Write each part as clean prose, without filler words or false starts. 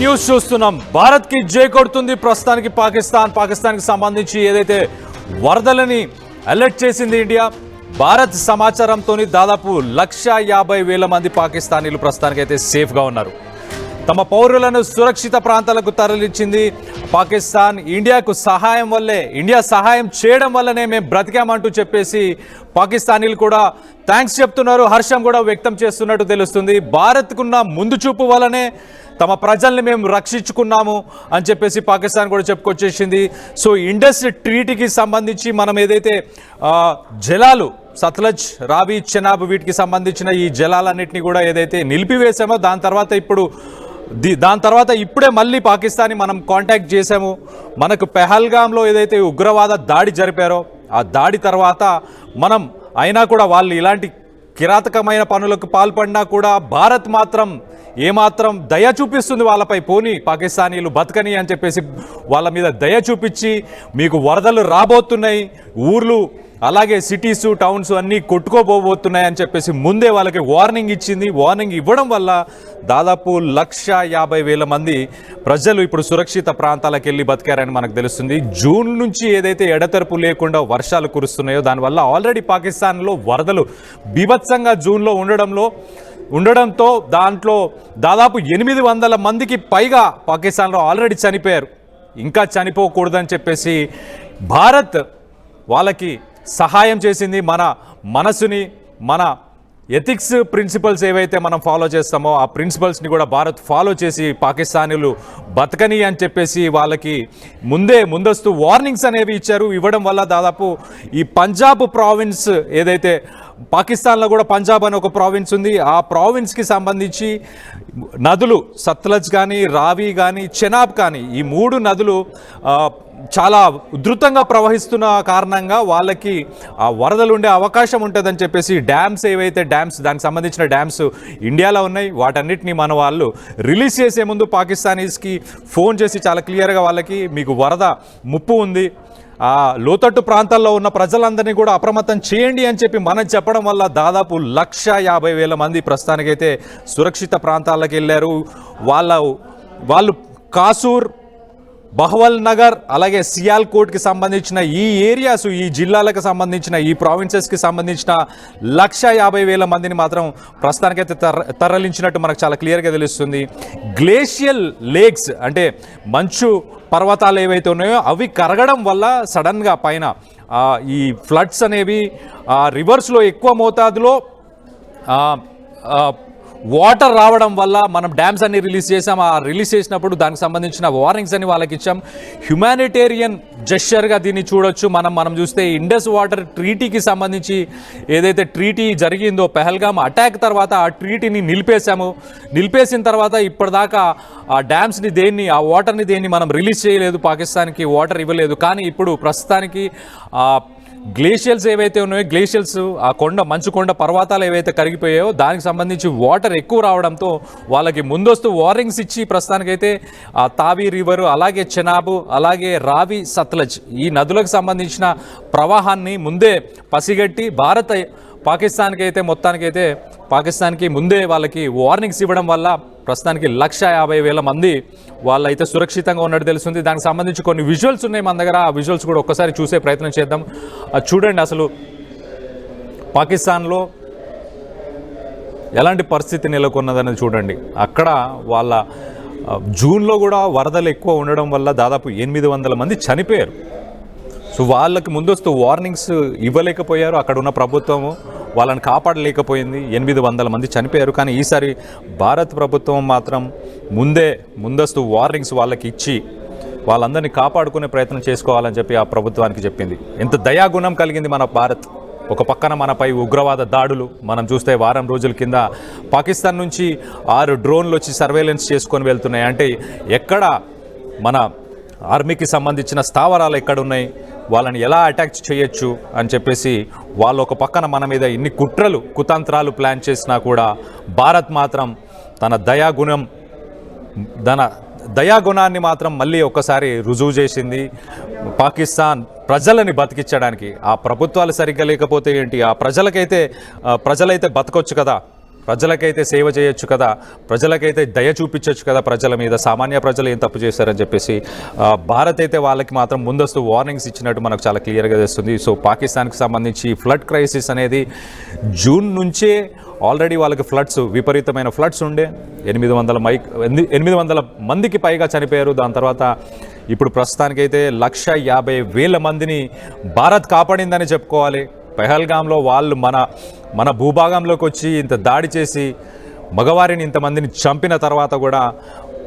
News చూస్తున్నాం. భారత్ కి జై కొడుతుంది ప్రస్తుతానికి పాకిస్తాన్ కి సంబంధించి ఏదైతే వరదలని అలర్ట్ చేసింది ఇండియా. భారత్ సమాచారంతో దాదాపు 150,000 మంది పాకిస్తానీలు ప్రస్తుతానికైతే సేఫ్ గా ఉన్నారు. తమ పౌరులను సురక్షిత ప్రాంతాలకు తరలించింది పాకిస్తాన్. ఇండియా సహాయం చేయడం వల్లనే మేము బ్రతికామంటూ చెప్పేసి పాకిస్తానీలు కూడా థ్యాంక్స్ చెప్తున్నారు, హర్షం కూడా వ్యక్తం చేస్తున్నట్టు తెలుస్తుంది. భారత్కున్న ముందు చూపు వల్లనే తమ ప్రజల్ని మేము రక్షించుకున్నాము అని చెప్పేసి పాకిస్తాన్ కూడా చెప్పుకొచ్చేసింది. సో ఇండస్ ట్రీటీకి సంబంధించి మనం ఏదైతే జలాలు సత్లజ్, రావి, చెనాబ్ వీటికి సంబంధించిన ఈ జలాలన్నింటినీ కూడా ఏదైతే నిలిపివేశామో దాని తర్వాత ఇప్పుడే మళ్ళీ పాకిస్తాన్ని మనం కాంటాక్ట్ చేశాము. మనకు పెహల్గాంలో ఏదైతే ఉగ్రవాద దాడి జరిపారో ఆ దాడి తర్వాత మనం అయినా కూడా వాళ్ళు ఇలాంటి కిరాతకమైన పనులకు పాల్పడినా కూడా భారత్ మాత్రం ఏమాత్రం దయ చూపిస్తుంది వాళ్ళపై. పోనీ పాకిస్తానీలు బతకని అని చెప్పేసి వాళ్ళ మీద దయ చూపించి మీకు వరదలు రాబోతున్నాయి, ఊర్లు అలాగే సిటీసు టౌన్స్ అన్నీ కొట్టుకోబోతున్నాయి అని చెప్పేసి ముందే వాళ్ళకి వార్నింగ్ ఇచ్చింది. వార్నింగ్ ఇవ్వడం వల్ల దాదాపు 150,000 మంది ప్రజలు ఇప్పుడు సురక్షిత ప్రాంతాలకు వెళ్ళి బతికారని మనకు తెలుస్తుంది. జూన్ నుంచి ఏదైతే ఎడతెరపు లేకుండా వర్షాలు కురుస్తున్నాయో దానివల్ల ఆల్రెడీ పాకిస్తాన్లో వరదలు బీభత్సంగా జూన్లో ఉండడంతో దాంట్లో దాదాపు 800 మందికి పైగా పాకిస్తాన్లో ఆల్రెడీ చనిపోయారు. ఇంకా చనిపోకూడదని చెప్పేసి భారత్ వాళ్ళకి సహాయం చేసింది. మన మనసుని, మన ఎథిక్స్ ప్రిన్సిపల్స్ ఏవైతే మనం ఫాలో చేస్తామో ఆ ప్రిన్సిపల్స్ని కూడా భారత్ ఫాలో చేసి పాకిస్తానీలు బతకని అని చెప్పేసి వాళ్ళకి ముందస్తు వార్నింగ్స్ అనేవి ఇవ్వడం వల్ల దాదాపు ఈ పంజాబ్ ప్రావిన్స్ ఏదైతే పాకిస్తాన్లో కూడా పంజాబ్ అని ఒక ప్రావిన్స్ ఉంది, ఆ ప్రావిన్స్కి సంబంధించి నదులు సత్లజ్ కానీ, రావి కానీ, చెనాబ్ కానీ ఈ 3 నదులు చాలా ఉధృతంగా ప్రవహిస్తున్న కారణంగా వాళ్ళకి ఆ వరదలు ఉండే అవకాశం ఉంటుందని చెప్పేసి దానికి సంబంధించిన డ్యామ్స్ ఇండియాలో ఉన్నాయి. వాటన్నిటిని మన వాళ్ళు రిలీజ్ చేసే ముందు పాకిస్తానీస్కి ఫోన్ చేసి చాలా క్లియర్గా వాళ్ళకి మీకు వరద ముప్పు ఉంది, ఆ లోతట్టు ప్రాంతాల్లో ఉన్న ప్రజలందరినీ కూడా అప్రమత్తం చేయండి అని చెప్పి మనం చెప్పడం వల్ల దాదాపు 150,000 మంది ప్రస్తుతానికైతే సురక్షిత ప్రాంతాలకు వెళ్ళారు. వాళ్ళు కాసూర్, బహవల్ నగర్ అలాగే సియాల్కోట్కి సంబంధించిన ఈ ఏరియాస్, ఈ జిల్లాలకు సంబంధించిన ఈ ప్రావిన్సెస్కి సంబంధించిన 150,000 మందిని మాత్రం ప్రస్తుతానికైతే తరలించినట్టు మనకు చాలా క్లియర్గా తెలుస్తుంది. గ్లేషియల్ లేక్స్ అంటే మంచు పర్వతాలు ఏవైతే ఉన్నాయో అవి కరగడం వల్ల సడన్గా పైన ఈ ఫ్లడ్స్ అనేవి రివర్స్లో ఎక్కువ మోతాదులో వాటర్ రావడం వల్ల మనం డ్యామ్స్ అన్ని రిలీజ్ చేసాం. ఆ రిలీజ్ చేసినప్పుడు దానికి సంబంధించిన వార్నింగ్స్ అని వాళ్ళకి ఇచ్చాం. హ్యుమానిటేరియన్ జెస్చర్గా దీన్ని చూడొచ్చు. మనం చూస్తే ఇండస్ వాటర్ ట్రీటీకి సంబంధించి ఏదైతే ట్రీటీ జరిగిందో పెహల్గాం అటాక్ తర్వాత ఆ ట్రీటీని నిలిపేసిన తర్వాత ఇప్పటిదాకా ఆ డ్యామ్స్ని ఆ వాటర్ని మనం రిలీజ్ చేయలేదు, పాకిస్తాన్కి వాటర్ ఇవ్వలేదు. కానీ ఇప్పుడు ప్రస్తుతానికి గ్లేషియల్స్ ఏవైతే ఉన్నాయో ఆ మంచు కొండ పర్వతాలు ఏవైతే కరిగిపోయాయో దానికి సంబంధించి వాటర్ ఎక్కువ రావడంతో వాళ్ళకి ముందస్తు వార్నింగ్స్ ఇచ్చి ప్రస్తుతానికైతే ఆ తావి రివర్ అలాగే చెనాబు అలాగే రావి, సత్లజ్ ఈ నదులకు సంబంధించిన ప్రవాహాన్ని ముందే పసిగట్టి పాకిస్తాన్కి ముందే వాళ్ళకి వార్నింగ్స్ ఇవ్వడం వల్ల ప్రస్తుతానికి 150,000 మంది వాళ్ళైతే సురక్షితంగా ఉన్నట్టు తెలుస్తుంది. దానికి సంబంధించి కొన్ని విజువల్స్ ఉన్నాయి మన దగ్గర. ఆ విజువల్స్ కూడా ఒక్కసారి చూసే ప్రయత్నం చేద్దాం. చూడండి అసలు పాకిస్తాన్లో ఎలాంటి పరిస్థితి నెలకొన్నదని చూడండి. అక్కడ వాళ్ళ జూన్లో కూడా వరదలు ఎక్కువ ఉండడం వల్ల దాదాపు 800 మంది చనిపోయారు. సో వాళ్ళకి ముందస్తు వార్నింగ్స్ ఇవ్వలేకపోయారు అక్కడ ఉన్న ప్రభుత్వము, వాళ్ళని కాపాడలేకపోయింది. 800 మంది చనిపోయారు. కానీ ఈసారి భారత ప్రభుత్వం మాత్రం ముందస్తు వార్నింగ్స్ వాళ్ళకి ఇచ్చి వాళ్ళందరినీ కాపాడుకునే ప్రయత్నం చేసుకోవాలని చెప్పి ఆ ప్రభుత్వానికి చెప్పింది. ఎంత దయాగుణం కలిగింది మన భారత్. ఒక పక్కన మనపై ఉగ్రవాద దాడులు మనం చూస్తే వారం రోజుల కింద పాకిస్తాన్ నుంచి 6 డ్రోన్లు వచ్చి సర్వేలెన్స్ చేసుకొని వెళ్తున్నాయి. అంటే ఎక్కడ మన ఆర్మీకి సంబంధించిన స్థావరాలు ఎక్కడున్నాయి, వాళ్ళని ఎలా అటాక్ చేయొచ్చు అని చెప్పేసి వాళ్ళు ఒక పక్కన మన మీద ఇన్ని కుతంత్రాలు ప్లాన్ చేసినా కూడా భారత్ మాత్రం తన దయాగుణాన్ని మాత్రం మళ్ళీ ఒక్కసారి రుజువు చేసింది. పాకిస్తాన్ ప్రజలని బతికించడానికి ఆ ప్రభుత్వాలు సరిగ్గా లేకపోతే ఏంటి, ఆ ప్రజలైతే బతకొచ్చు కదా. ప్రజలకైతే సేవ చేయొచ్చు కదా, ప్రజలకైతే దయ చూపించవచ్చు కదా, ప్రజల మీద సామాన్య ప్రజలు ఏం తప్పు చేశారని చెప్పేసి భారత్ అయితే వాళ్ళకి మాత్రం ముందస్తు వార్నింగ్స్ ఇచ్చినట్టు మనకు చాలా క్లియర్గా తెలుస్తుంది. సో పాకిస్తాన్కి సంబంధించి ఫ్లడ్ క్రైసిస్ అనేది జూన్ నుంచే ఆల్రెడీ వాళ్ళకి విపరీతమైన ఫ్లడ్స్ ఉండే 800 మందికి పైగా చనిపోయారు. దాని తర్వాత ఇప్పుడు ప్రస్తుతానికైతే 150,000 మందిని భారత్ కాపాడిందని చెప్పుకోవాలి. పెహల్గాంలో వాళ్ళు మన భూభాగంలోకి వచ్చి ఇంత దాడి చేసి మగవారిని ఇంతమందిని చంపిన తర్వాత కూడా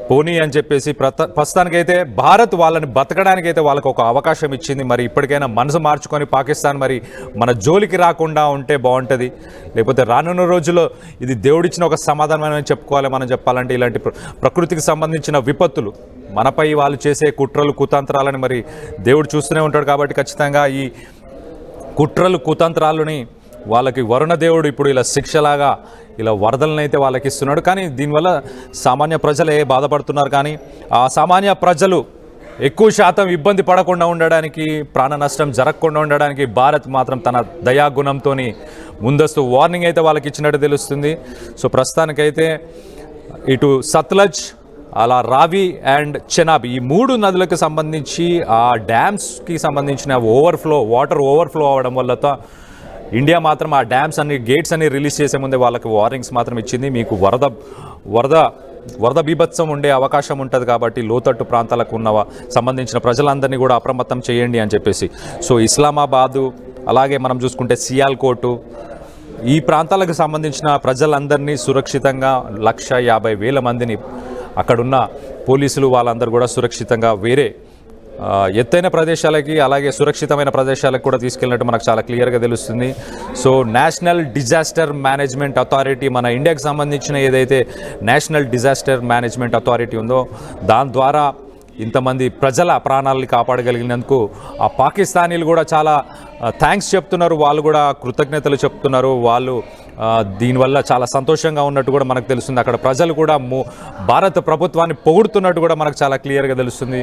పోనీ అని చెప్పేసి ప్రస్తుతానికైతే భారత్ వాళ్ళని బతకడానికైతే వాళ్ళకు ఒక అవకాశం ఇచ్చింది. మరి ఇప్పటికైనా మనసు మార్చుకొని పాకిస్తాన్ మరి మన జోలికి రాకుండా ఉంటే బాగుంటుంది. లేకపోతే రానున్న రోజుల్లో ఇది దేవుడిచ్చిన ఒక సమాధానం అని చెప్పుకోవాలి. మనం చెప్పాలంటే ఇలాంటి ప్రకృతికి సంబంధించిన విపత్తులు మనపై వాళ్ళు చేసే కుట్రలు కుతంత్రాలని మరి దేవుడు చూస్తూనే ఉంటాడు. కాబట్టి ఖచ్చితంగా ఈ కుట్రలు కుతంత్రాలని వాళ్ళకి వరుణ దేవుడు ఇప్పుడు ఇలా శిక్షలాగా ఇలా వరదలను అయితే వాళ్ళకి ఇస్తున్నాడు. కానీ దీనివల్ల సామాన్య ప్రజలే బాధపడుతున్నారు. కానీ ఆ సామాన్య ప్రజలు ఎక్కువ శాతం ఇబ్బంది పడకుండా ఉండడానికి, ప్రాణ నష్టం జరగకుండా ఉండడానికి భారత్ మాత్రం తన దయాగుణంతో ముందస్తు వార్నింగ్ అయితే వాళ్ళకి ఇచ్చినట్టు తెలుస్తుంది. సో ప్రస్తుతానికైతే ఇటు సత్లజ్, అలా రావి అండ్ చెనాబ్ ఈ 3 నదులకు సంబంధించి ఆ డ్యామ్స్కి సంబంధించిన వాటర్ ఓవర్ఫ్లో అవడం వల్ల ఇండియా మాత్రం ఆ డ్యామ్స్ గేట్స్ అన్ని రిలీజ్ చేసే ముందే వాళ్ళకి వార్నింగ్స్ మాత్రం ఇచ్చింది. మీకు వరద బీభత్సం ఉండే అవకాశం ఉంటుంది కాబట్టి లోతట్టు ప్రాంతాలకు సంబంధించిన ప్రజలందరినీ కూడా అప్రమత్తం చేయండి అని చెప్పేసి. సో ఇస్లామాబాదు, అలాగే మనం చూసుకుంటే సియాల్కోటు, ఈ ప్రాంతాలకు సంబంధించిన ప్రజలందరినీ సురక్షితంగా 150,000 మందిని అక్కడున్న పోలీసులు వాళ్ళందరూ కూడా సురక్షితంగా వేరే ఎత్తైన ప్రదేశాలకి, అలాగే సురక్షితమైన ప్రదేశాలకు కూడా తీసుకెళ్ళినట్టు మనకు చాలా క్లియర్గా తెలుస్తుంది. So national disaster management authority, మన ఇండియాకి సంబంధించిన ఏదైతే నేషనల్ డిజాస్టర్ మేనేజ్మెంట్ అథారిటీ ఉందో దాని ద్వారా ఇంతమంది ప్రజల ప్రాణాలని కాపాడగలిగినందుకు ఆ పాకిస్తానీలు కూడా చాలా థ్యాంక్స్ చెప్తున్నారు. వాళ్ళు కూడా కృతజ్ఞతలు చెప్తున్నారు. వాళ్ళు దీనివల్ల చాలా సంతోషంగా ఉన్నట్టు కూడా మనకు తెలుస్తుంది. అక్కడ ప్రజలు కూడా భారత ప్రభుత్వాన్ని పొగుడుతున్నట్టు కూడా మనకు చాలా క్లియర్గా తెలుస్తుంది.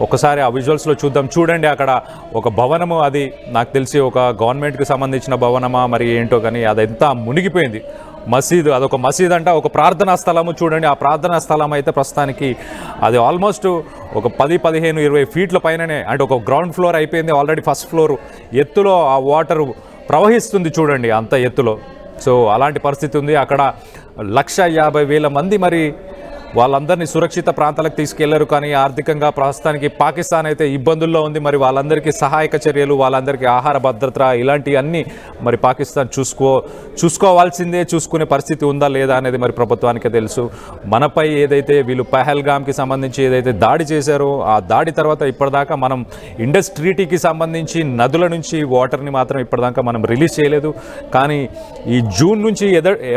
ఒకసారి ఆ విజువల్స్లో చూడండి. అక్కడ ఒక భవనము, అది నాకు తెలిసి ఒక గవర్నమెంట్కి సంబంధించిన భవనమా మరి ఏంటో, కానీ అదంతా మునిగిపోయింది. మసీదు, అదొక మసీద్ అంట, ఒక ప్రార్థనా స్థలము. చూడండి, ఆ ప్రార్థనా స్థలం అయితే ప్రస్తుతానికి అది ఆల్మోస్ట్ ఒక 10-15-20 ఫీట్ల పైననే, అంటే ఒక గ్రౌండ్ ఫ్లోర్ అయిపోయింది. ఆల్రెడీ ఫస్ట్ ఫ్లోర్ ఎత్తులో ఆ వాటర్ ప్రవహిస్తుంది చూడండి, అంత ఎత్తులో. సో అలాంటి పరిస్థితి ఉంది అక్కడ. 150,000 మంది మరి వాళ్ళందరినీ సురక్షిత ప్రాంతాలకు తీసుకెళ్లారు. కానీ ఆర్థికంగా ప్రస్తుతానికి పాకిస్తాన్ అయితే ఇబ్బందుల్లో ఉంది. మరి వాళ్ళందరికీ సహాయక చర్యలు, వాళ్ళందరికీ ఆహార భద్రత ఇలాంటివన్నీ మరి పాకిస్తాన్ చూసుకోవాల్సిందే. చూసుకునే పరిస్థితి ఉందా లేదా అనేది మరి ప్రభుత్వానికే తెలుసు. మనపై ఏదైతే వీళ్ళు పెహల్గామ్కి సంబంధించి ఏదైతే దాడి చేశారో ఆ దాడి తర్వాత ఇప్పటిదాకా మనం ఇండస్ ట్రీటీకి సంబంధించి నదుల నుంచి వాటర్ని మాత్రం ఇప్పటిదాకా మనం రిలీజ్ చేయలేదు. కానీ ఈ జూన్ నుంచి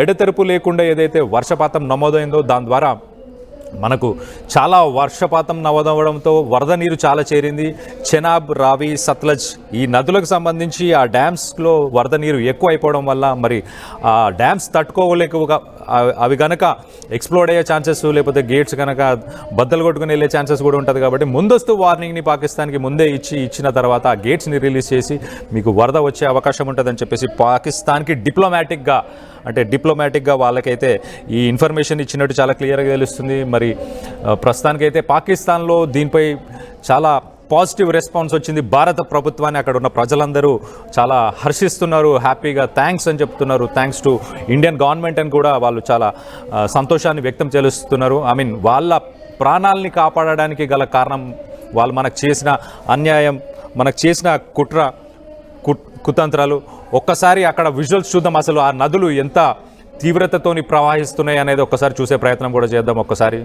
ఎడతెరపు లేకుండా ఏదైతే వర్షపాతం నమోదైందో దాని ద్వారా మనకు చాలా వర్షపాతం నమోదవడంతో వరద నీరు చాలా చేరింది. చెనాబ్, రావి, సత్లజ్ ఈ నదులకు సంబంధించి ఆ డ్యామ్స్లో వరద నీరు ఎక్కువ అయిపోవడం వల్ల మరి ఆ డ్యామ్స్ తట్టుకోలేక అవి కనుక ఎక్స్ప్లోడ్ అయ్యే ఛాన్సెస్, లేకపోతే గేట్స్ కనుక బద్దలు కొట్టుకుని వెళ్ళే ఛాన్సెస్ కూడా ఉంటుంది. కాబట్టి ముందస్తు వార్నింగ్ని పాకిస్తాన్కి ముందే ఇచ్చిన తర్వాత ఆ గేట్స్ని రిలీజ్ చేసి మీకు వరద వచ్చే అవకాశం ఉంటుందని చెప్పేసి పాకిస్తాన్కి డిప్లొమాటిక్గా వాళ్ళకైతే ఈ ఇన్ఫర్మేషన్ ఇచ్చినట్టు చాలా క్లియర్గా తెలుస్తుంది. మరి ప్రస్తుతానికైతే పాకిస్తాన్లో దీనిపై చాలా పాజిటివ్ రెస్పాన్స్ వచ్చింది. భారత ప్రభుత్వాన్ని అక్కడ ఉన్న ప్రజలందరూ చాలా హర్షిస్తున్నారు, హ్యాపీగా థ్యాంక్స్ అని చెప్తున్నారు. థ్యాంక్స్ టు ఇండియన్ గవర్నమెంట్ అని కూడా వాళ్ళు చాలా సంతోషాన్ని వ్యక్తం చేస్తున్నారు. వాళ్ళ ప్రాణాలని కాపాడడానికి గల కారణం వాళ్ళు మనకు చేసిన అన్యాయం, మనకు చేసిన కుతంత్రాలు. ఒక్కసారి అక్కడ విజువల్స్ చూద్దాం, అసలు ఆ నదులు ఎంత తీవ్రతతోని ప్రవహిస్తున్నాయి అనేది ఒక్కసారి చూసే ప్రయత్నం కూడా చేద్దాం. ఒక్కసారి